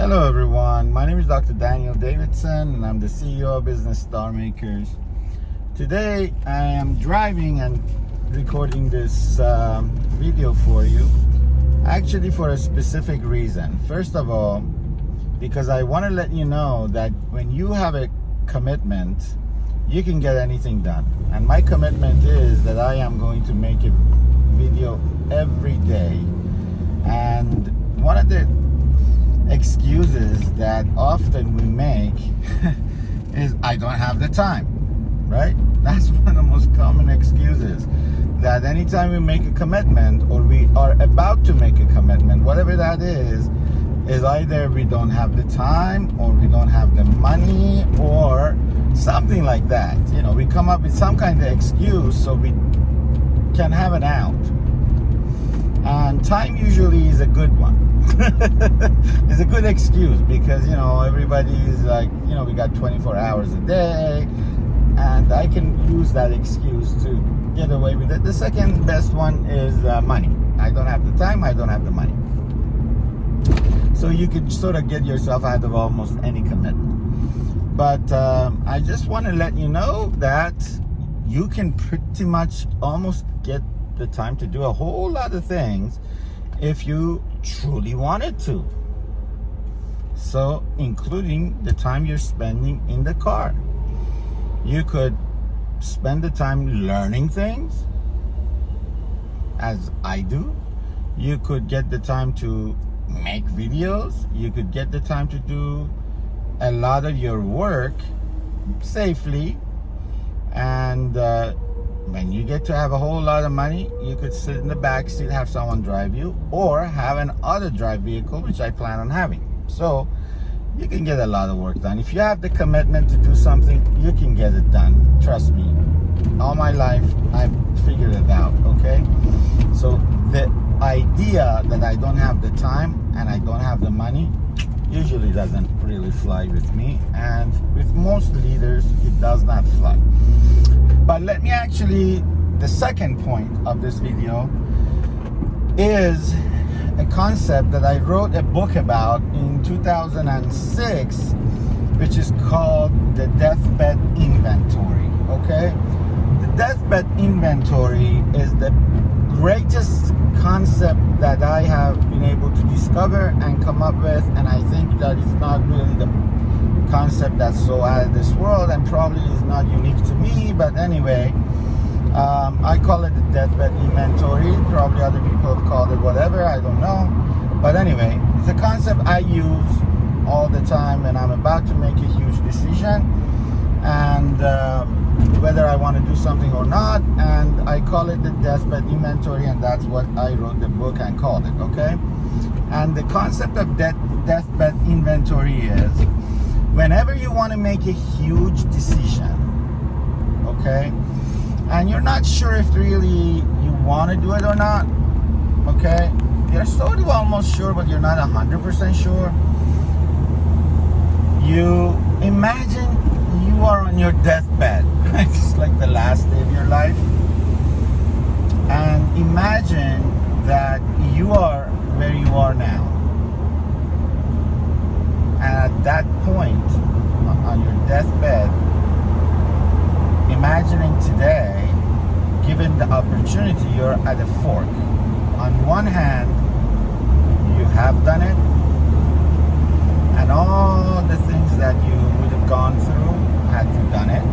Hello everyone, my name is Dr. Daniel Davidson and I'm the CEO of Business Star Makers. Today I am driving and recording this video for you, actually for a specific reason. First of all, because I want to let you know that when you have a commitment, you can get anything done. And my commitment is that I am going to make a video every day. And one of the excuses that often we make is I don't have the time, right? That's one of the most common excuses, that anytime we make a commitment or we are about to make a commitment, whatever that is either we don't have the time or we don't have the money or something like that. You know, we come up with some kind of excuse so we can have an out. And time usually is a good one. It's a good excuse because, you know, everybody is like, you know, we got 24 hours a day and I can use that excuse to get away with it. The second best one is money. I don't have the time, I don't have the money. So you could sort of get yourself out of almost any commitment. But I just want to let you know that you can pretty much almost get the time to do a whole lot of things if you truly wanted to. So, including the time you're spending in the car. You could spend the time learning things, as I do. You could get the time to make videos. You could get the time to do a lot of your work safely. And when you get to have a whole lot of money, you could sit in the back seat, have someone drive you, or have an auto drive vehicle, which I plan on having. So you can get a lot of work done. If you have the commitment to do something, you can get it done. Trust me. All my life, I've figured it out, okay? So the idea that I don't have the time and I don't have the money usually doesn't really fly with me. And with most leaders, it does not fly. But let me actually, the second point of this video is a concept that I wrote a book about in 2006, which is called the Deathbed Inventory, okay? The Deathbed Inventory is the greatest concept that I have been able to discover and come up with, and I think that it's not really the concept that's so out of this world and probably is not unique to me, but anyway, I call it the Deathbed Inventory. Probably other people have called it whatever, I don't know, but anyway, it's a concept I use all the time when I'm about to make a huge decision and whether I want to do something or not, and I call it the Deathbed Inventory, and that's what I wrote the book and called it, okay? And the concept of Deathbed Inventory is whenever you want to make a huge decision, okay, and you're not sure if really you want to do it or not, okay, you're sort of almost sure but you're not 100% sure, you imagine you are on your deathbed, right? It's like the last day of your life, and imagine that you are where you are now. And at that point, on your deathbed, imagining today, given the opportunity, you're at a fork. On one hand, you have done it, and all the things that you would have gone through had you done it,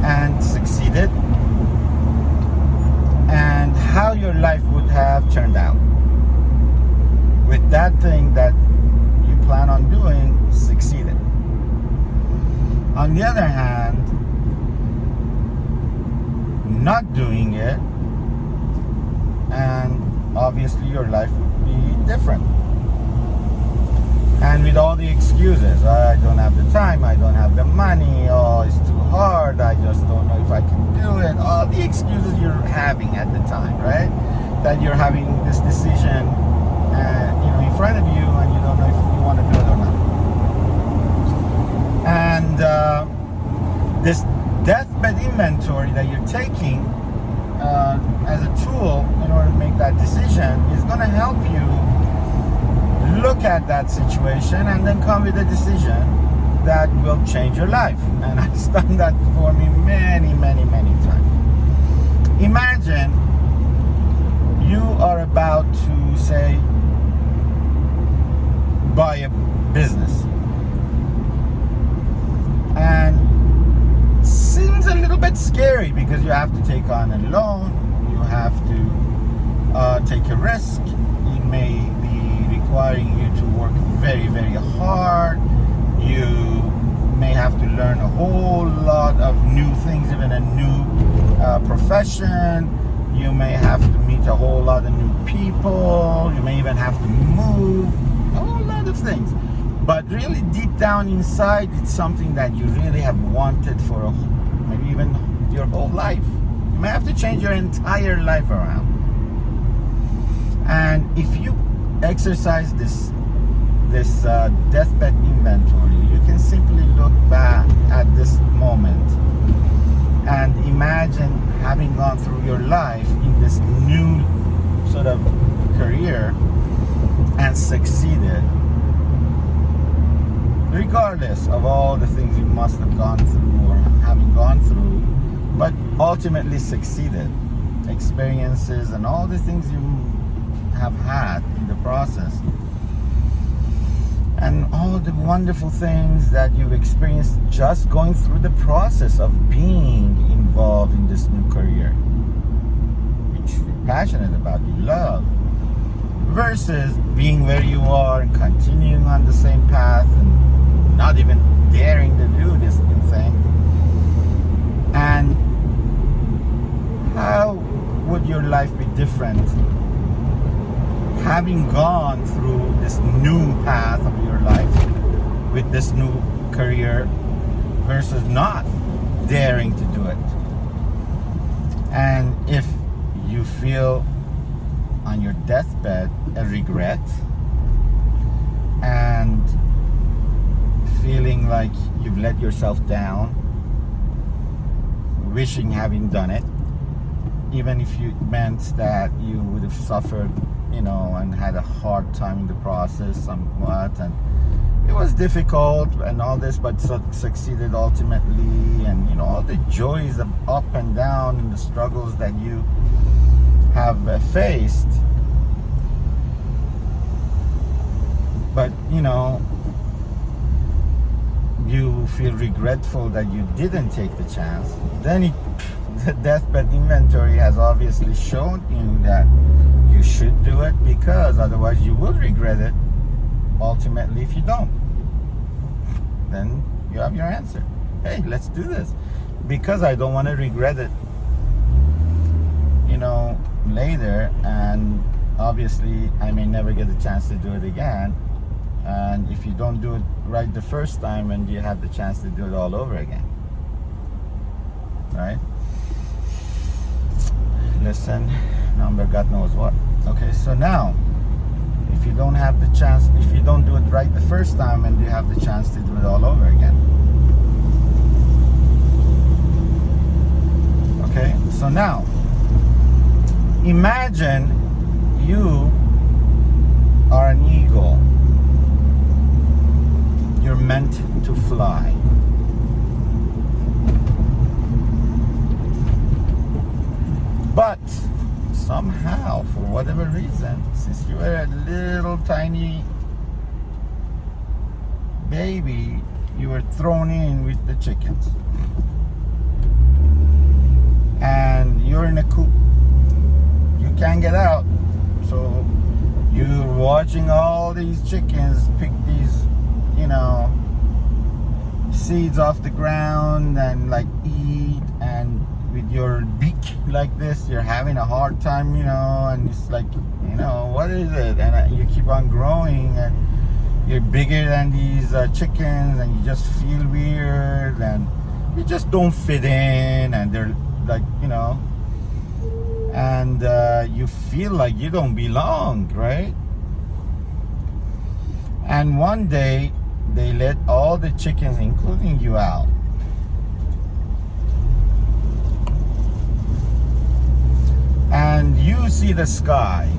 and succeeded, and how your life would have turned out with that thing that plan on doing succeeded. On the other hand, not doing it, and obviously your life would be different. And with all the excuses, I don't have the time, I don't have the money, oh, it's too hard, I just don't know if I can do it, all the excuses you're having at the time, right? That you're having this decision in front of you and you don't know if you want to do it or not. And this deathbed inventory that you're taking as a tool in order to make that decision is going to help you look at that situation and then come with a decision that will change your life. And it's done that for me many, many, many times. Imagine you are about to, say, buy a business, and seems a little bit scary because you have to take on a loan, you have to take a risk. It may be requiring you to work very, very hard. You may have to learn a whole lot of new things, even a new profession. You may have to meet a whole lot of new people. You may even have to move, a whole lot of things. But really deep down inside, it's something that you really have wanted for maybe even your whole life. You may have to change your entire life around. And if you exercise this deathbed inventory, you can simply look back at this moment and imagine having gone through your life in this new sort of career and succeeded, regardless of all the things you must have gone through or having gone through, but ultimately succeeded. Experiences and all the things you have had in the process, and all the wonderful things that you've experienced just going through the process of being involved in this new career, which you're passionate about, you love, versus being where you are and continuing on the same path and not even daring to do this new thing. And how would your life be different having gone through this new path of your life with this new career versus not daring to do it? And if you feel on your deathbed a regret and feeling like you've let yourself down, wishing having done it, even if it meant that you would have suffered, and had a hard time in the process somewhat, and it was difficult and all this, but succeeded ultimately, and all the joys of up and down and the struggles that you have faced. But you feel regretful that you didn't take the chance. Then the deathbed inventory has obviously shown you that you should do it, because otherwise you will regret it ultimately if you don't. Then you have your answer. Hey, let's do this, because I don't want to regret it later, and obviously I may never get a chance to do it again. And if you don't do it right the first time, and you have the chance to do it all over again, right? Listen, number God knows what. Okay, so now, if you don't have the chance, if you don't do it right the first time, and you have the chance to do it all over again. Okay, so now, imagine you are an eagle. You're meant to fly. But somehow, for whatever reason, since you were a little tiny baby, you were thrown in with the chickens. And you're in a coop. You can't get out. So you're watching all these chickens pick these, seeds off the ground and eat, and with your beak like this, you're having a hard time, and it's like, what is it? And you keep on growing, and you're bigger than these chickens, and you just feel weird, and you just don't fit in, and they're like, and you feel like you don't belong, right? And one day they let all the chickens, including you, out. And you see the sky,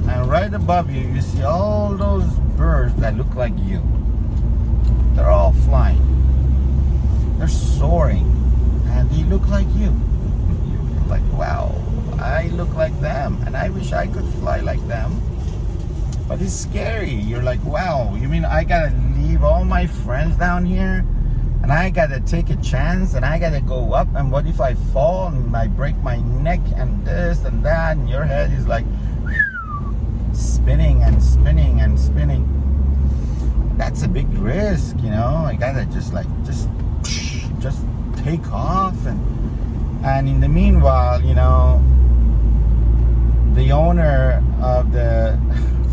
and right above you, you see all those birds that look like you. They're all flying. They're soaring, and they look like you. You're like, wow, I look like them, and I wish I could fly like them. But it's scary. You're like, wow, you mean I gotta leave all my friends down here? And I gotta take a chance, and I gotta go up, and what if I fall and I break my neck and this and that, and your head is like spinning and spinning and spinning. That's a big risk, you know. I gotta just take off, and in the meanwhile, you know, the owner of the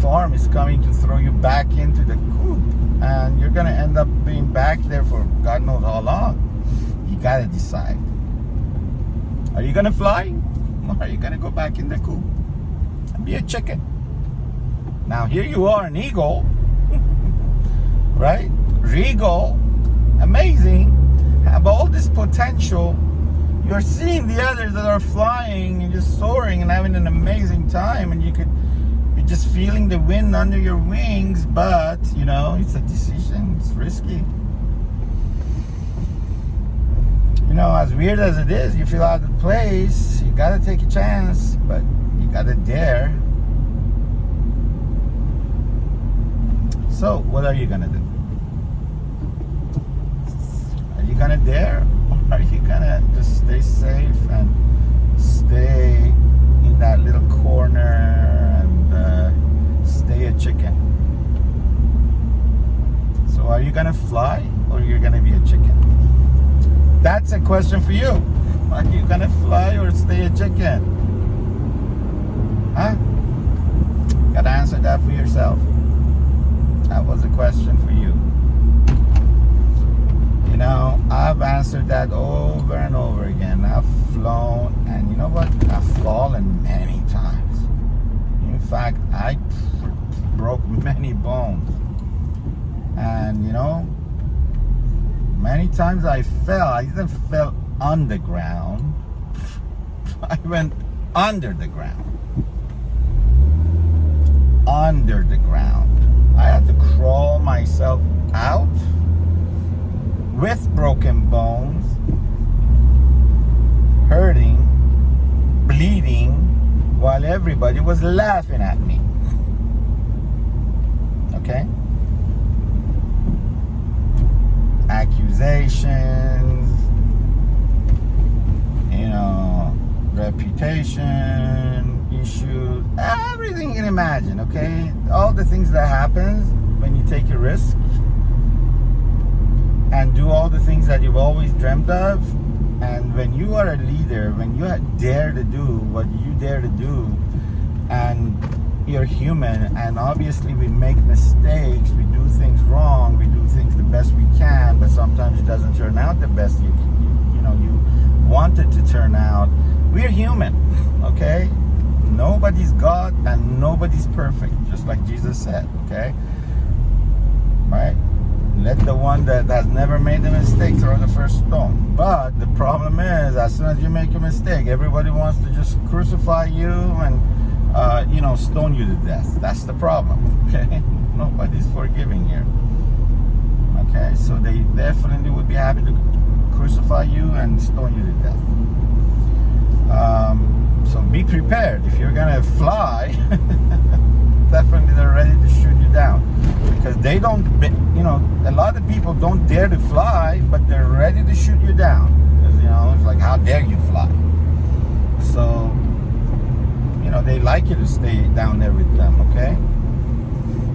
farm is coming to throw you back into the coop, and you're gonna end up being back there for God knows how long. You gotta decide. Are you gonna fly, or are you gonna go back in the coop and be a chicken? Now here you are, an eagle, right? Regal, amazing, have all this potential. You're seeing the others that are flying and just soaring and having an amazing time, and you're just feeling the wind under your wings, but you know, it's a decision, it's risky. You know, as weird as it is, you feel out of place, you gotta take a chance, but you gotta dare. So, what are you gonna do? Are you gonna dare? Or are you gonna just stay safe and stay in that little corner and stay a chicken? So, are you gonna fly, or you're gonna be a chicken? That's a question for you. Are you gonna fly or stay a chicken? Huh? Gotta answer that for yourself. That was a question for you. You know, I've answered that over and over again. I've flown, and you know what? I've fallen many times. In fact, I broke many bones. And you know, many times I fell. I didn't fall on the ground. I went under the ground. Under the ground. I had to crawl myself out with broken bones, hurting, bleeding, while everybody was laughing at me. Okay? Accusations, you know, reputation issues, everything you can imagine, okay? All the things that happens when you take a risk and do all the things that you've always dreamt of. And when you are a leader, when you dare to do what you dare to do, and you're human, and obviously we make mistakes, we do things wrong, we do things the best we can, but sometimes it doesn't turn out the best you want it to turn out. We're human, okay? Nobody's God and nobody's perfect, just like Jesus said, okay? Right? Let the one that has never made a mistake throw the first stone. But the problem is, as soon as you make a mistake, everybody wants to just crucify you and stone you to death. That's the problem, okay? Nobody's forgiving here. Okay, so they definitely would be happy to crucify you and stone you to death. So be prepared. If you're gonna fly, definitely they're ready to shoot you down, because they don't, a lot of people don't dare to fly, but they're ready to shoot you down, because it's like, how dare you fly? So they like you to stay down there with them, okay?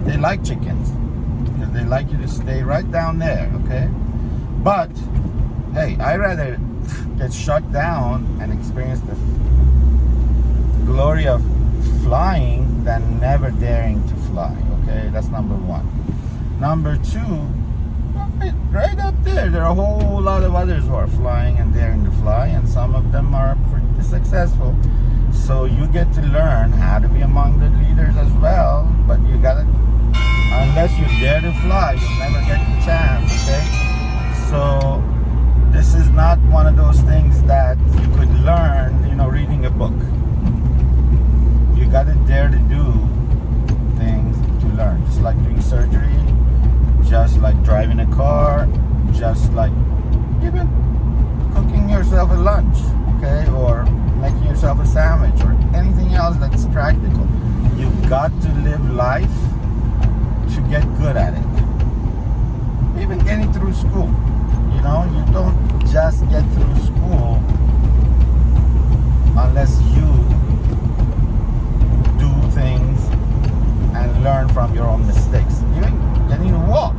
They like chickens because they like you to stay right down there, okay? But hey, I'd rather get shut down and experience the glory of flying than never daring to fly, okay? That's number one. Number two, right up there are a whole lot of others who are flying and daring to fly, and some of them are pretty successful. So you get to learn how to be among the leaders as well, but you gotta, unless you dare to fly, you'll never get the chance, okay? So this is not one of those things that you could learn, reading a book. You gotta dare to do learn. Just like doing surgery, just like driving a car, just like even cooking yourself a lunch, okay, or making yourself a sandwich, or anything else that's practical. You've got to live life to get good at it. Even getting through school, you know, you don't just get through school unless you do things and learn from your own mistakes. Even getting to walk,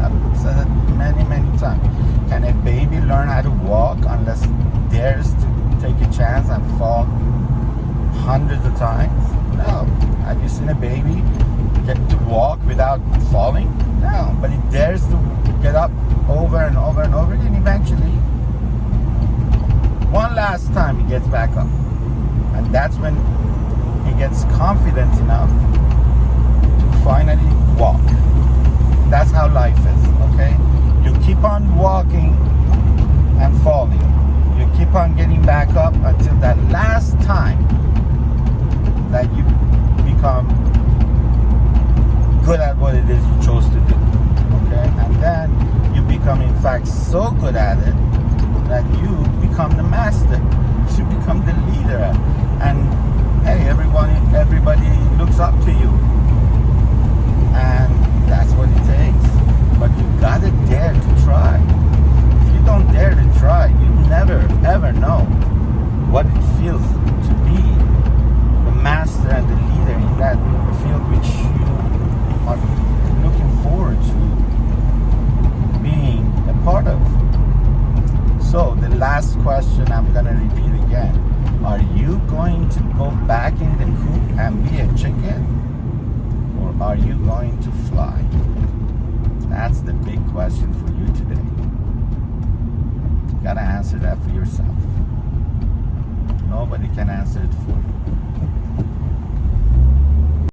I've said it many times. Can a baby learn how to walk unless it dares to take a chance and fall hundreds of times? No. Have you seen a baby get to walk without falling? No. But it dares to get up over and over and over again. Eventually, one last time, he gets back up. And that's when he gets confident enough to finally walk. That's how life is, okay? You keep on walking and falling. You keep on getting back up until that last time that you become good at what it is you chose to do, okay? And then you become, in fact, so good at it that you become the master. You become the leader. And hey, everybody looks up to you. And that's what it takes. But you gotta dare to try. If you don't dare to try, you never ever know what it feels to be the master and the leader in that field which you are looking forward to being a part of. So the last question I'm gonna repeat again. Are you going to go back in the coop and be a chicken? Or are you going to fly? That's the big question for you today. You gotta answer that for yourself. Nobody can answer it for you.